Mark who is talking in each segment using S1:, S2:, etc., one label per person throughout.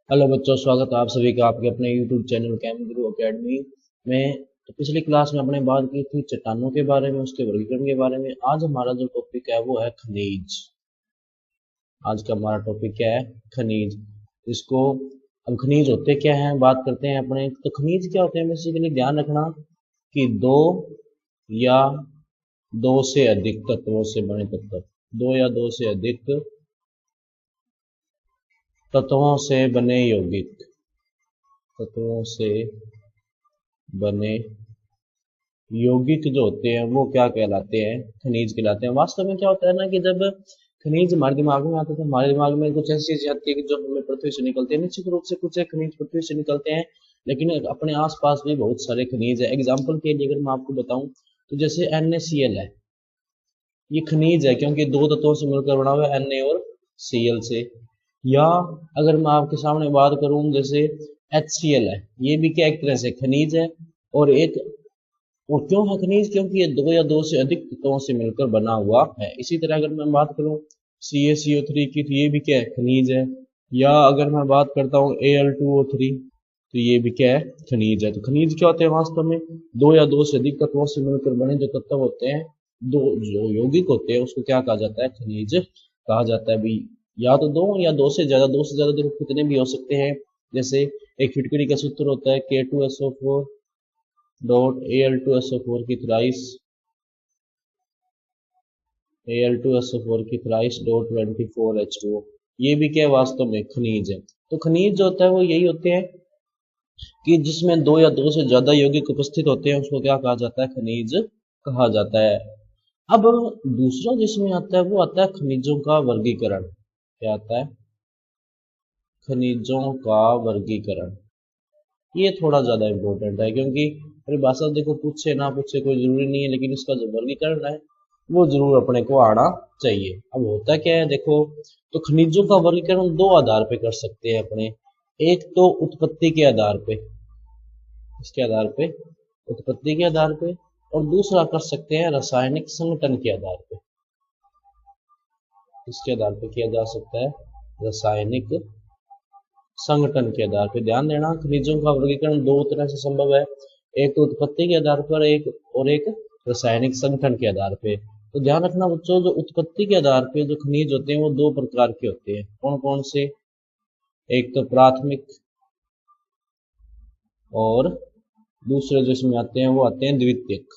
S1: Hello बच्चों, स्वागत है आप सभी का आपके अपने YouTube चैनल केम गुरु एकेडमी में। तो पिछली क्लास में अपने बात की थी चट्टानों के बारे में, उसके वर्गीकरण के बारे में। आज हमारा जो टॉपिक है वो है खनिज। आज का हमारा टॉपिक क्या है? खनिज। इसको अब खनिज होते क्या हैं बात करते हैं अपने। तो खनिज क्या होते हैं बेसिकली, ध्यान रखना कि दो या दो से अधिक तत्वों से बने तत्व, दो या दो से अधिक तत्वों से बने यौगिक, तत्वों से बने यौगिक जो होते हैं वो क्या कहलाते हैं? खनिज कहलाते हैं। वास्तव में क्या होता है ना कि जब खनिज हमारे दिमाग में आते हैं तो हमारे दिमाग में कुछ ऐसी चीजें आती है कि जो हमें पृथ्वी से निकलते हैं। निश्चित रूप से कुछ एक खनिज पृथ्वी से निकलते हैं, लेकिन अपने आसपास भी बहुत सारे खनिज है। एग्जाम्पल के लिए अगर मैं आपको बताऊं तो जैसे NaCl है, ये खनिज है क्योंकि दो तत्वों से मिलकर बना हुआ है, Na और Cl से। या अगर मैं आपके सामने बात करूं जैसे HCl है, ये भी क्या एक तरह से खनिज है। और एक और क्यों है खनिज? क्योंकि ये दो या दो से अधिक तत्वों से मिलकर बना हुआ है। इसी तरह अगर मैं बात करूं CaCO3 की, तो ये भी क्या है? खनिज है। या अगर मैं बात करता हूं Al2O3, तो ये भी क्या है? खनिज है। तो खनिज क्या होते हैं वास्तव में? दो या दो से अधिक तत्वों से मिलकर बने जो तत्व होते हैं, दो जो यौगिक होते हैं, उसको क्या कहा जाता है? खनिज कहा जाता है भाई। या तो दो या दो से ज्यादा देखो कितने भी हो सकते हैं। जैसे एक फिटकरी का सूत्र होता है K2SO4 डॉट Al2SO4 की थ्राइस, Al2SO4 की थ्राइस डॉट 24H2O। ये भी क्या है? वास्तव में खनिज है। तो खनिज जो होता है वो यही होते हैं कि जिसमें दो या दो से ज्यादा यौगिक उपस्थित होते हैं, उसको क्या कहा जाता है? खनिज कहा जाता है। अब दूसरा जिसमें आता है वो आता है खनिजों का वर्गीकरण। क्या आता है? खनिजों का वर्गीकरण। ये थोड़ा ज्यादा इंपॉर्टेंट है क्योंकि परिभाषा देखो पूछे ना पूछे कोई जरूरी नहीं है, लेकिन इसका जो वर्गीकरण है वो जरूर अपने को आना चाहिए। अब होता क्या है देखो, तो खनिजों का वर्गीकरण दो आधार पे कर सकते हैं अपने। एक तो उत्पत्ति के आधार पे, इसके आधार पे, उत्पत्ति के आधार पे। और दूसरा कर सकते हैं रासायनिक संगठन के आधार पे। इसके आधार पे किया जा सकता है रासायनिक संगठन के आधार पे। ध्यान देना, खनिजों का वर्गीकरण दो तरह से संभव है, एक तो उत्पत्ति के आधार पर, एक रासायनिक संगठन के आधार पे। तो ध्यान रखना बच्चों, जो उत्पत्ति के आधार पे जो खनिज होते हैं वो दो प्रकार के होते हैं। कौन कौन से? एक तो प्राथमिक, और दूसरे जो इसमें आते हैं वो आते हैं द्वितीयक।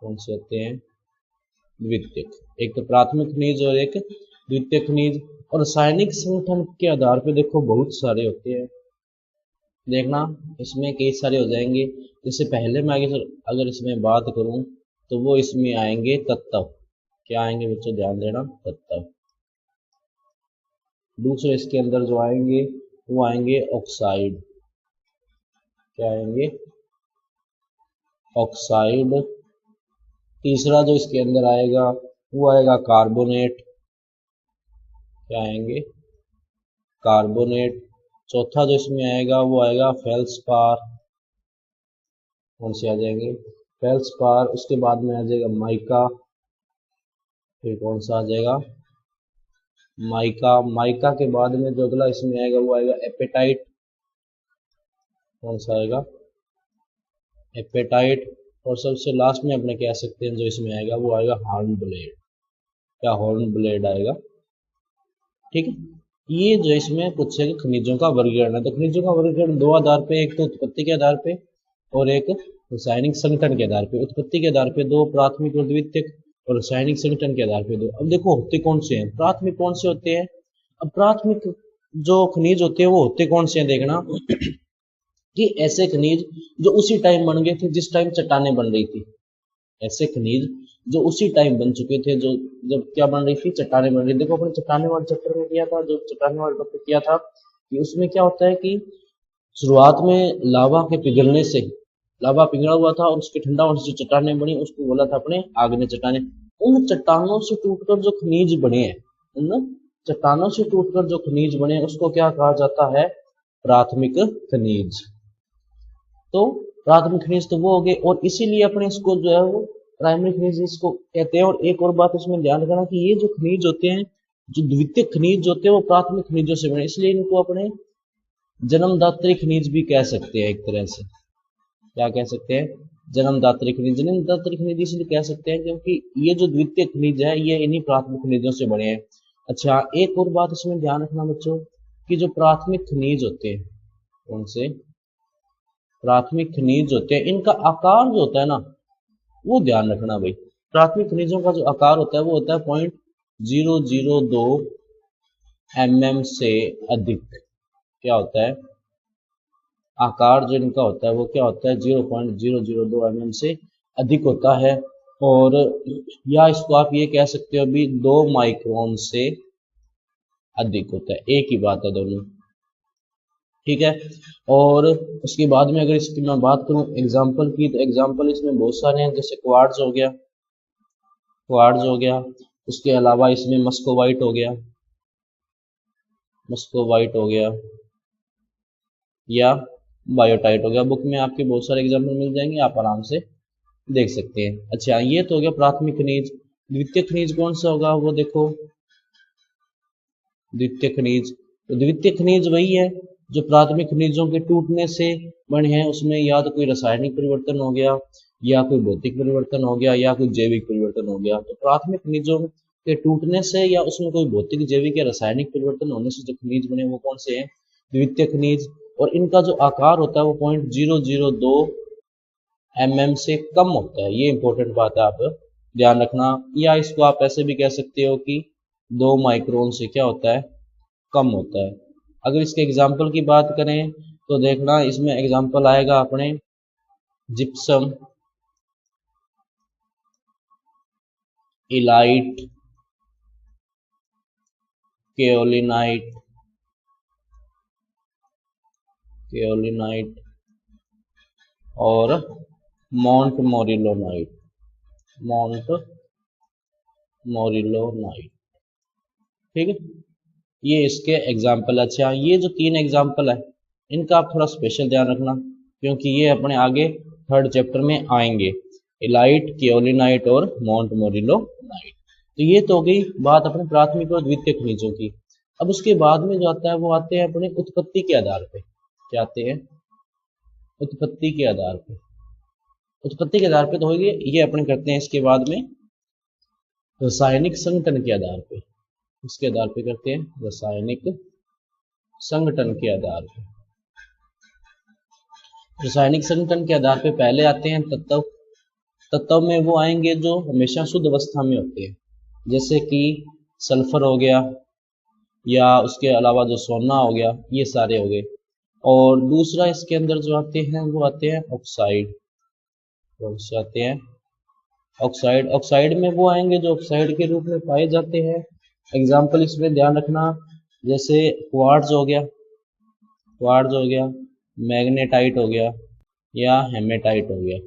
S1: कौन से आते हैं? द्वितीयक। एक तो प्राथमिक खनिज और एक द्वितीयक खनिज। और रासायनिक संगठन के आधार पे देखो बहुत सारे होते हैं। देखना, इसमें कई सारे हो जाएंगे। जैसे पहले मैं आगे अगर इसमें बात करूं तो वो इसमें आएंगे तत्व। क्या आएंगे बच्चों? ध्यान देना, तत्व। दूसरे इसके अंदर जो आएंगे वो आएंगे ऑक्साइड। क्या आएंगे? ऑक्साइड। तीसरा जो इसके अंदर आएगा वो आएगा कार्बोनेट। क्या आएंगे? कार्बोनेट। चौथा जो इसमें आएगा वो आएगा फेल्सपार। कौन से आ जाएंगे? फेल्सपार। उसके बाद में आ जाएगा माइका। फिर कौन सा आ जाएगा? माइका। माइका के बाद में जो अगला इसमें आएगा वो आएगा एपेटाइट। कौन सा आएगा? एपेटाइट। और सबसे लास्ट में अपने कह सकते हैं जो इसमें आएगा वो आएगा हॉर्न ब्लेड। क्या? हॉर्न ब्लेड आएगा। ठीक है, ये जो इसमें कुछ है खनिजों का वर्गीकरण है। तो खनिजों का वर्गीकरण दो आधार पे, एक तो उत्पत्ति के आधार पे और एक रासायनिक संगठन के आधार पे। उत्पत्ति के आधार पे दो, प्राथमिक और द्वितीयक, और रासायनिक संगठन के आधार पे दो। अब देखो होते कौन से हैं? प्राथमिक कौन से होते हैं? अब प्राथमिक जो खनिज होते हैं वो होते कौन से हैं? देखना कि ऐसे खनिज जो उसी टाइम बन गए थे जिस टाइम चट्टानें बन रही थी। ऐसे खनिज जो उसी टाइम बन चुके थे, जो जब क्या बन रही थी? चट्टानें बन रही। देखो अपने चट्टाने वाले चैप्टर में किया था, जो चट्टाने वाले टॉपिक किया था, कि उसमें क्या होता है कि शुरुआत में लावा के पिघलने से, लावा पिघला हुआ था और उसके ठंडा होने से जो चट्टानें बनी उसको बोला था अपने आग्नेय चट्टानें। उन चट्टानों से टूटकर जो खनिज बने हैं, उन चट्टानों से टूटकर जो खनिज बने उसको क्या कहा जाता है? प्राथमिक खनिज। तो प्राथमिक खनिज तो वो हो गए, और इसीलिए अपने इसको जो है वो प्राइमरी खनिज इसको कहते हैं। और एक और बात इसमें ध्यान रखना कि ये जो खनिज होते हैं जो द्वितीय खनिज होते हैं वो प्राथमिक खनिजों से बने, इसलिए इनको अपने जन्मदात्री खनिज भी कह सकते हैं। एक तरह से क्या कह सकते हैं? जन्मदात्री खनिज। जन्मदात्री खनिज इसलिए कह सकते हैं क्योंकि ये जो द्वितीय खनिज है ये इन्हीं प्राथमिक खनिजों से बने हैं। अच्छा, एक और बात इसमें ध्यान रखना बच्चों कि जो प्राथमिक खनिज होते हैं, कौन से प्राथमिक खनिज होते हैं, इनका आकार जो होता है ना वो ध्यान रखना भाई। प्राथमिक खनिजों का जो आकार होता है वो होता है 0.002 mm से अधिक। क्या होता है? आकार जो इनका होता है वो क्या होता है? 0.002 mm से अधिक होता है। और या इसको आप ये कह सकते हो अभी 2 माइक्रोन से अधिक होता है। एक ही बात है दोनों, ठीक है। और उसके बाद में अगर इसकी मैं बात करूं एग्जाम्पल की, तो एग्जाम्पल इसमें बहुत सारे हैं, जैसे क्वार्ट्ज हो गया, क्वार्ट्ज हो गया। उसके अलावा इसमें मस्कोवाइट हो गया, मस्कोवाइट हो गया, या बायोटाइट हो गया। बुक में आपके बहुत सारे एग्जाम्पल मिल जाएंगे, आप आराम से देख सकते हैं। अच्छा, ये तो हो गया प्राथमिक खनिज। द्वितीय खनिज कौन सा होगा वो देखो, द्वितीय खनिज। तो द्वितीय खनिज वही है जो प्राथमिक खनिजों के टूटने से बने हैं। उसमें या तो कोई रासायनिक परिवर्तन हो गया, या कोई भौतिक परिवर्तन हो गया, या कोई जैविक परिवर्तन हो गया। तो प्राथमिक खनिजों के टूटने से या उसमें कोई भौतिक, जैविक या रासायनिक परिवर्तन होने से जो खनिज बने वो कौन से हैं? द्वितीय खनिज। और इनका जो आकार होता है वो 0.002 mm से कम होता है। ये इंपॉर्टेंट बात है, आप ध्यान रखना। या इसको आप ऐसे भी कह सकते हो कि 2 माइक्रोन से क्या होता है? कम होता है। अगर इसके एग्जाम्पल की बात करें तो देखना इसमें एग्जाम्पल आएगा अपने जिप्सम, इलाइट, केओलिनाइट, केओलिनाइट और मॉन्ट मोरिलोनाइट, मॉन्ट मोरिलोनाइट, ठीक है। ये इसके एग्जाम्पल। अच्छा, ये जो 3 एग्जाम्पल है इनका आप थोड़ा स्पेशल ध्यान रखना क्योंकि ये अपने आगे 3rd चैप्टर में आएंगे, इलाइट, केओलिनाइट और मॉन्ट मोरिलोनाइट। तो ये तो हो गई बात अपने प्राथमिक और द्वितीय खनिजों की। अब उसके बाद में जो आता है वो आते हैं अपने उत्पत्ति के आधार पे। क्या आते हैं? उत्पत्ति के आधार पे। उत्पत्ति के आधार पे तो होगी, ये अपने करते हैं इसके बाद में रासायनिक संगठन के आधार पे। इसके आधार पे करते हैं रासायनिक संगठन के आधार पे। रासायनिक संगठन के आधार पे पहले आते हैं तत्व। तत्व में वो आएंगे जो हमेशा शुद्ध अवस्था में होते हैं, जैसे कि सल्फर हो गया, या उसके अलावा जो सोना हो गया, ये सारे हो गए। और दूसरा इसके अंदर जो आते हैं वो आते हैं ऑक्साइड। कौन से आते हैं? ऑक्साइड। ऑक्साइड में वो आएंगे जो ऑक्साइड के रूप में पाए जाते हैं। एग्जाम्पल इसमें ध्यान रखना, जैसे क्वार्ट्ज हो गया, क्वार्ट्ज हो गया, मैग्नेटाइट हो गया, या हेमेटाइट हो गया।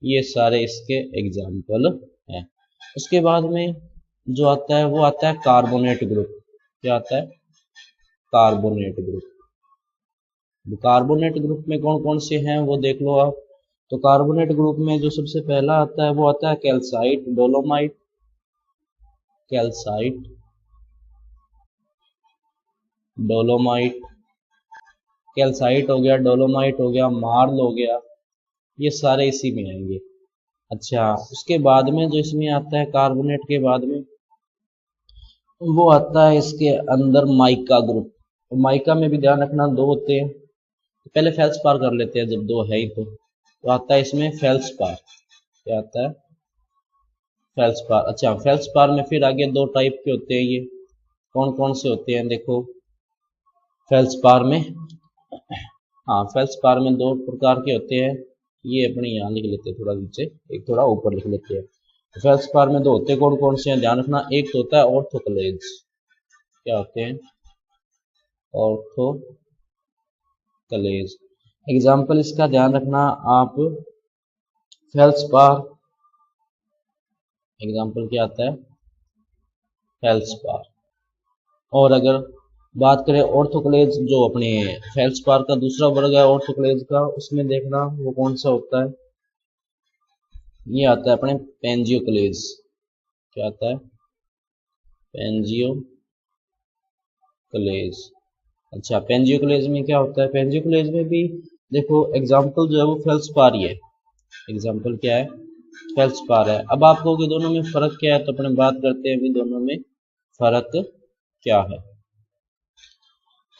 S1: ये सारे इसके एग्जाम्पल हैं। उसके बाद में जो आता है वो आता है कार्बोनेट ग्रुप। क्या आता है? Carbonate group. कार्बोनेट ग्रुप में कौन कौन से हैं वो देख लो आप। तो कार्बोनेट ग्रुप में जो सबसे पहला आता है वो आता है calcite, dolomite, calcite, dolomite, calcite हो गया, डोलोमाइट हो गया, मार्ल हो गया, ये सारे इसी में आएंगे। अच्छा, उसके बाद में जो इसमें आता है कार्बोनेट के बाद में वो आता है इसके अंदर माइका ग्रुप। तो माइका में भी ध्यान रखना 2 होते हैं। तो पहले फेल्सपार कर लेते हैं, जब 2 है ही तो आता है इसमें फेल्सपार। क्या आता है? फेल्सपार। अच्छा, फेल्सपार में फिर आगे 2 टाइप के होते हैं। ये कौन कौन से होते हैं देखो फेल्सपार में। हाँ, फेल्सपार में 2 प्रकार के होते हैं। ये अपने यहाँ लिख लेते हैं, थोड़ा नीचे, एक थोड़ा ऊपर लिख लेते हैं। फेल्सपार में 2 होते हैं, कौन कौन से हैं ध्यान रखना। एक तो होता है ऑर्थोक्लेज। क्या होते हैं? ऑर्थोक्लेज। एग्जाम्पल इसका ध्यान रखना आप, फेल्सपार। एग्जाम्पल क्या आता है? फेल्सपार। और अगर बात करें ऑर्थोक्लेज, जो अपने फेल्सपार का दूसरा वर्ग है ऑर्थोक्लेज का, उसमें देखना वो कौन सा होता है। ये आता है अपने पेंजियोक्लेज। क्या आता है? पेंजियोक्लेज। अच्छा, पेंजियोक्लेज में क्या होता है? पेंजियोक्लेज में भी देखो एग्जाम्पल जो है वो फेल्सपार ही है। एग्जाम्पल क्या है? फेल्सपार है। अब आप कहोगे दोनों में फर्क क्या है, तो अपने बात करते हैं अभी दोनों में फर्क क्या है।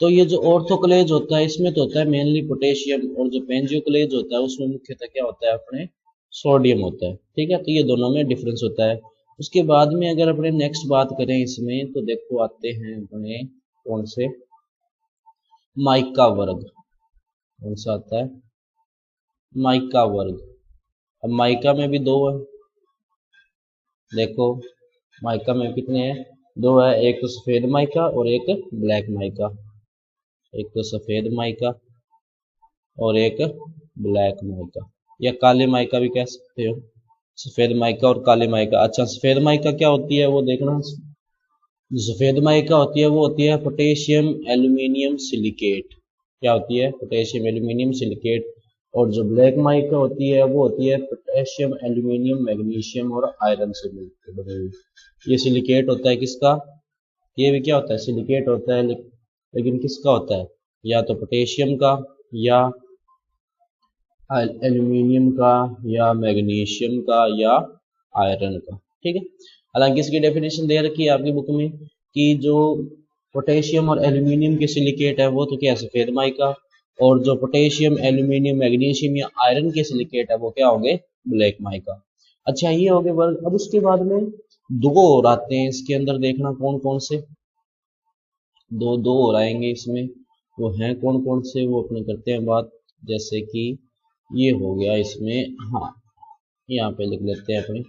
S1: तो ये जो ऑर्थोक्लेज होता है इसमें तो होता है मेनली पोटेशियम, और जो पेंजियोक्लेज होता है उसमें मुख्यतः क्या होता है? अपने सोडियम होता है। ठीक है, तो ये दोनों में डिफरेंस होता है। उसके बाद में अगर अपने नेक्स्ट बात करें इसमें, तो देखो आते हैं अपने कौन से, माइका वर्ग। कौन सा आता है? माइका वर्ग। अब माइका में भी दो है, देखो माइका में कितने हैं? दो है, एक तो सफेद माइका और एक ब्लैक माइका। एक तो सफेद माइका और एक ब्लैक माइका, या काले माइका भी कह सकते हो। सफेद माइका और काले माइका। अच्छा, सफेद माइका क्या होती है वो देखना। जो सफेद माइका होती है वो होती है पोटेशियम एल्यूमिनियम सिलिकेट। क्या होती है? Potassium aluminium silicate. और जो ब्लैक माइका होती है वो होती है पोटेशियम एल्यूमिनियम मैग्नीशियम और आयरन से मिलकर बनी हुई। ये सिलिकेट होता है किसका? ये भी क्या होता है? सिलिकेट होता है, लेकिन किसका होता है? या तो पोटेशियम का, या एल्यूमिनियम का, या मैग्नीशियम का, या आयरन का। ठीक है, हालांकि इसकी डेफिनेशन दे रखी है आपकी बुक में कि जो पोटेशियम और एल्यूमिनियम के सिलिकेट है वो तो क्या है? सफेद माइका। और जो पोटेशियम एल्यूमिनियम मैग्नीशियम या आयरन के सिलिकेट है वो क्या होंगे? Black mica. अच्छा, ये हो गए वर्ग। अब उसके बाद में दो और आते हैं इसके अंदर, देखना कौन कौन से दो और आएंगे इसमें। वो हैं कौन कौन से, वो अपने करते हैं बात। जैसे कि ये हो गया इसमें, हाँ यहाँ पे लिख लेते हैं अपने।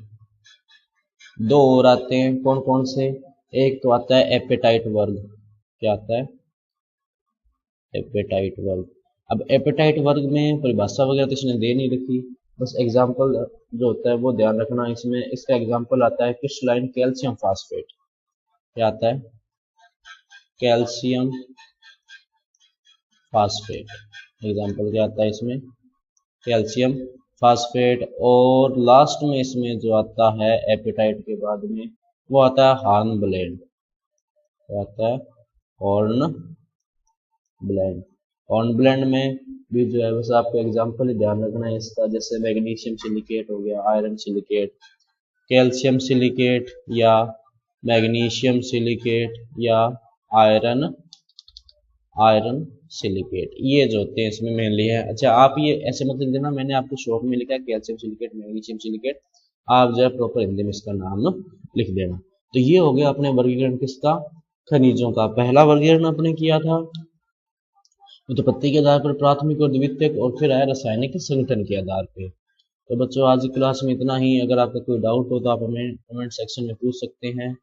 S1: दो और आते हैं, कौन कौन से? एक तो आता है एपेटाइट वर्ग। क्या आता है? एपेटाइट वर्ग। अब एपेटाइट वर्ग में परिभाषा वगैरह तो इसने दे नहीं रखी, बस एग्जाम्पल जो होता है वो ध्यान रखना इसमें। इसका एग्जाम्पल आता है क्रिस्टलाइन कैल्शियम फास्फेट। क्या आता है? Calcium phosphate. एग्जाम्पल क्या आता है इसमें? Calcium phosphate. और लास्ट में इसमें जो आता है एपेटाइट के बाद में, वो आता है हॉर्न ब्लेंड। वो आता है हॉर्न ब्लेंड। हॉर्न ब्लेंड में भी जो है बस आपको एग्जाम्पल ही ध्यान रखना है इसका। जैसे मैग्नीशियम सिलिकेट हो गया, आयरन सिलिकेट, कैल्शियम सिलिकेट, या मैग्नीशियम सिलिकेट, या आयरन आयरन सिलिकेट, ये जो होते हैं इसमें मेनली है। अच्छा, आप ये ऐसे मत लिख देना, मैंने आपको शॉर्ट में लिखा है कैल्शियम सिलिकेट, मैग्नीशियम सिलिकेट, आप जो है प्रॉपर हिंदी में इसका नाम लिख देना। तो ये हो गया अपने वर्गीकरण किसका? खनिजों का। पहला वर्गीकरण अपने किया था उत्पत्ति के आधार पर, प्राथमिक और द्वितीयक, और फिर आया रासायनिक संगठन के आधार पे। तो बच्चों आज की क्लास में इतना ही। अगर आपका कोई डाउट हो तो आप हमें कमेंट सेक्शन में पूछ सकते हैं,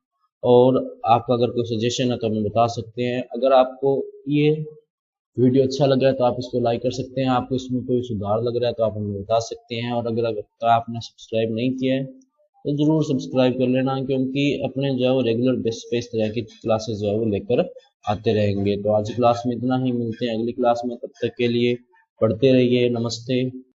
S1: और आपका अगर कोई सजेशन है तो हमें बता सकते हैं। अगर आपको ये वीडियो अच्छा लग रहा है तो आप इसको लाइक कर सकते हैं। आपको इसमें कोई सुधार लग रहा है तो आप हमें बता सकते हैं। और अगर आपने सब्सक्राइब नहीं किया है तो ज़रूर सब्सक्राइब कर लेना, क्योंकि अपने जो है वो रेगुलर बेसिस पे इस तरह की क्लासेस जो है वो लेकर आते रहेंगे। तो आज की क्लास में इतना ही, मिलते हैं अगली क्लास में। तब तक के लिए पढ़ते रहिए। नमस्ते।